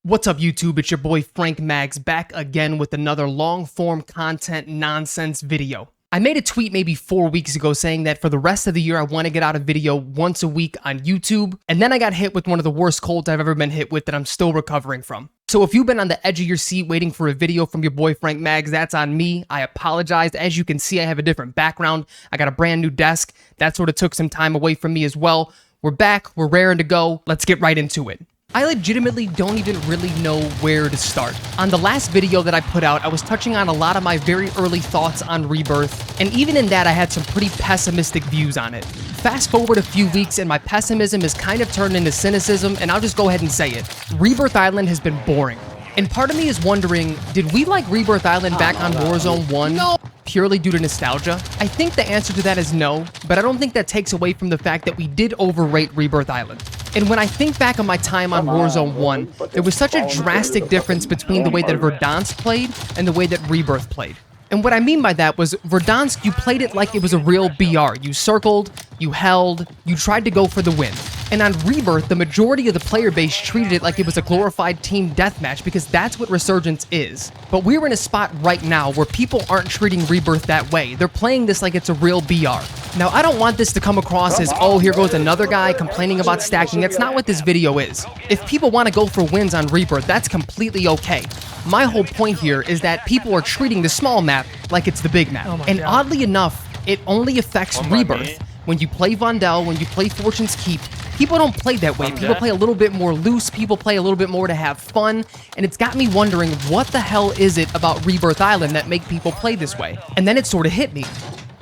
What's up, YouTube? It's your boy Frank Mags back again with another long-form content nonsense video. I made a tweet maybe 4 weeks ago saying that for the rest of the year I want to get out a video once a week on YouTube, and then I got hit with one of the worst colds I've ever been hit with that I'm still recovering from. So if you've been on the edge of your seat waiting for a video from your boy Frank Mags, that's on me. I apologize. As you can see, I have a different background. I got a brand new desk. That sort of took some time away from me as well. We're back. We're raring to go. Let's get right into it. I legitimately don't even really know where to start. On the last video that I put out, I was touching on a lot of my very early thoughts on Rebirth, and even in that I had some pretty pessimistic views on it. Fast forward a few weeks and my pessimism is kind of turned into cynicism, and I'll just go ahead and say it. Rebirth Island has been boring. And part of me is wondering, did we like Rebirth Island back on Warzone 1? No. Purely due to nostalgia? I think the answer to that is no, but I don't think that takes away from the fact that we did overrate Rebirth Island. And when I think back on my time on Warzone 1, there was such a drastic difference between the way that Verdansk played and the way that Rebirth played. And what I mean by that was, Verdansk, you played it like it was a real BR. You circled, you held, you tried to go for the win. And on Rebirth, the majority of the player base treated it like it was a glorified team deathmatch because that's what Resurgence is. But we're in a spot right now where people aren't treating Rebirth that way. They're playing this like it's a real BR. Now, I don't want this to come across as, oh, here goes another guy complaining about stacking. That's not what this video is. If people want to go for wins on Rebirth, that's completely okay. My whole point here is that people are treating the small map like it's the big map. And oddly enough, it only affects Rebirth. When you play Vondel, when you play Fortune's Keep, people don't play that way. People play a little bit more loose, people play a little bit more to have fun, and it's got me wondering, what the hell is it about Rebirth Island that make people play this way? And then it sort of hit me.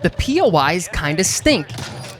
The POIs kinda stink.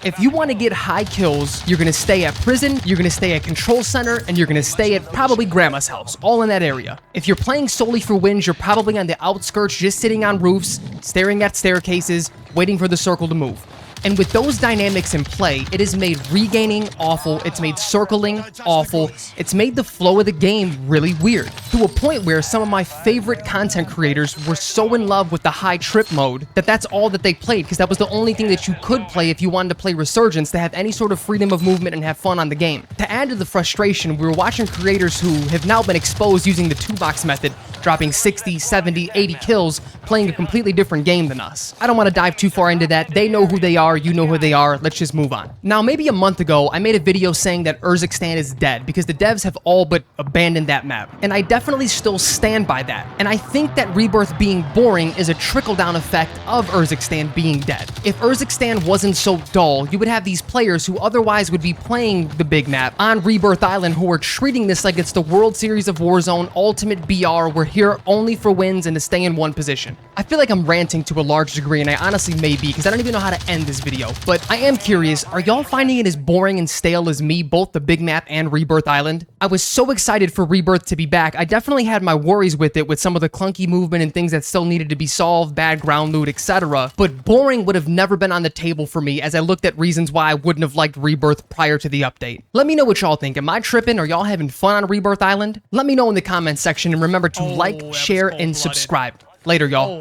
If you want to get high kills, you're going to stay at prison, you're going to stay at control center, and you're going to stay at probably grandma's house, all in that area. If you're playing solely for wins, you're probably on the outskirts, just sitting on roofs, staring at staircases, waiting for the circle to move. And with those dynamics in play, it has made regaining awful, it's made circling awful, it's made the flow of the game really weird. To a point where some of my favorite content creators were so in love with the high trip mode that that's all that they played, because that was the only thing that you could play if you wanted to play Resurgence to have any sort of freedom of movement and have fun on the game. To add to the frustration, we were watching creators who have now been exposed using the 2-box method, dropping 60, 70, 80 kills, playing a completely different game than us. I don't want to dive too far into that. They know who they are, you know who they are, let's just move on. Now, maybe a month ago, I made a video saying that Urzikstan is dead because the devs have all but abandoned that map. And I definitely still stand by that. And I think that Rebirth being boring is a trickle-down effect of Urzikstan being dead. If Urzikstan wasn't so dull, you would have these players who otherwise would be playing the big map on Rebirth Island who are treating this like it's the World Series of Warzone, Ultimate BR, we're here only for wins and to stay in one position. I feel like I'm ranting to a large degree, and I honestly may be, because I don't even know how to end this video. But I am curious, are y'all finding it as boring and stale as me, both the big map and Rebirth Island? I was so excited for Rebirth to be back. I definitely had my worries with it, with some of the clunky movement and things that still needed to be solved, bad ground loot, etc. But boring would have never been on the table for me as I looked at reasons why I wouldn't have liked Rebirth prior to the update. Let me know what y'all think. Am I tripping? Are y'all having fun on Rebirth Island? Let me know in the comments section, and remember to like, share, and subscribe. Later, y'all.